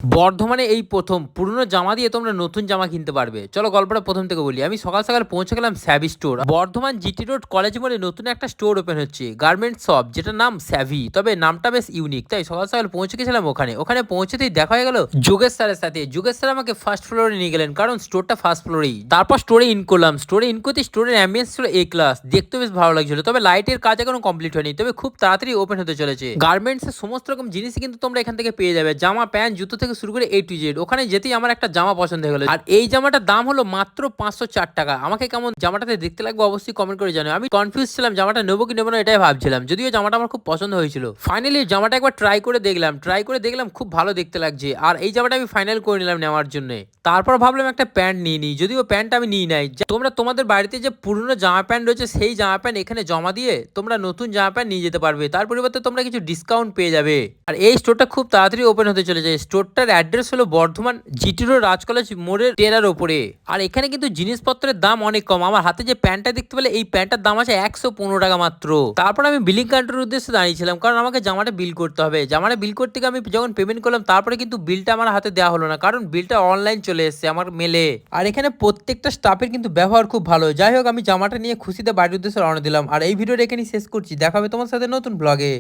বর্ধমানে এই প্রথম পুরনো জামা দিয়ে তোমরা নতুন জামা কিনতে পারবে। চলো গল্পটা প্রথম থেকে বলি। আমি সকাল সকাল পৌঁছে গেলাম Savvy store. Bardhaman GT road college মোড়ে নতুন একটা স্টোর ওপেন হচ্ছে, গার্মেন্টস শপ, যেটার নাম স্যাভি। তবে নামটা বেশ ইউনিক, তাই সকাল সকাল পৌঁছে গেছিলাম ওখানে পৌঁছেতেই দেখা হয়ে গেল যোগেশ স্যারের সাথে। যোগেশ স্যার আমাকে ফার্স্ট ফ্লোরে নিয়ে গেলেন, কারণ স্টোরটা ফার্স্ট ফ্লোরেই। তারপর স্টোরে ইন করলাম। স্টোরে ইন করতে স্টোরের অ্যাম্বিয়েন্স ছিল এ ক্লাস, দেখতে বেশ ভালো লাগছিল। তবে লাইটের কাজ এখনো কমপ্লিট হয়নি, তবে খুব তাড়াতাড়ি ওপেন হতে চলেছে। গার্মেন্টস এর সমস্ত রকম জিনিসই কিন্তু তোমরা এখান থেকে পেয়ে যাবে, জামা, প্যান্ট, জুতো থেকে শুরু করে A to Z। ওখানে যেতেই আমার একটা জামা পছন্দ হয়ে গেল, আর এই জামাটার দাম হলো মাত্র 504 টাকা। আমাকে কেমন জামাটাতে দেখতে লাগবে অবশ্যই কমেন্ট করে জানাও। আমি কনফিউজ ছিলাম জামাটা নেবো কি নেবো না, এটাই ভাবছিলাম। যদিও জামাটা আমার খুব পছন্দ হয়েছিল। ফাইনালি জামাটা একবার ট্রাই করে দেখলাম খুব ভালো দেখতে লাগছে, আর এই জামাটা আমি ফাইনাল করে নিলাম নেওয়ার জন্য। তারপর ভাবলাম একটা প্যান্ট নিয়ে নিই, যদিও প্যান্ট আমি নিই নাই। তোমরা তোমাদের বাড়িতে যে পুরনো জামা প্যান্ট রয়েছে সেই জামা প্যান্ট এখানে জমা দিয়ে তোমরা নতুন জামা প্যান্ট নিয়ে যেতে পারবে, তার পরিবর্তে তোমরা কিছু ডিসকাউন্ট পেয়ে যাবে। আর এই স্টোরটা খুব তাড়াতাড়ি ওপেন হতে চলেছে। স্টোরটার অ্যাড্রেস হলো বর্ধমান জিটি রোড রাজ কলেজ মোড়ের টেরার ওপরে। আর এখানে কিন্তু জিনিসপত্রের দাম অনেক কম। আমার হাতে যে প্যান্টটা দেখতে পেলে, এই প্যান্টটার দাম আছে 115 টাকা মাত্র। তারপর আমি বিলিং কাউন্টারের উদ্দেশ্যে দাঁড়িয়েছিলাম, কারণ আমাকে জামাটা বিল করতে হবে। জামাটা বিল করতে গিয়ে আমি যখন পেমেন্ট করলাম, তারপরে কিন্তু বিলটা আমার হাতে দেওয়া হলো না, কারণ বিলটা অনলাইন চলে এসেছে আমার মেলে। আর এখানে প্রত্যেকটা স্টাফের কিন্তু ব্যবহার খুব ভালো। যাই হোক, আমি জামাটা নিয়ে খুশিতে বাড়ির উদ্দেশ্যে রওনা দিলাম। আর এই ভিডিওটা এখানেই শেষ করছি, দেখা হবে তোমার সাথে নতুন ব্লগে।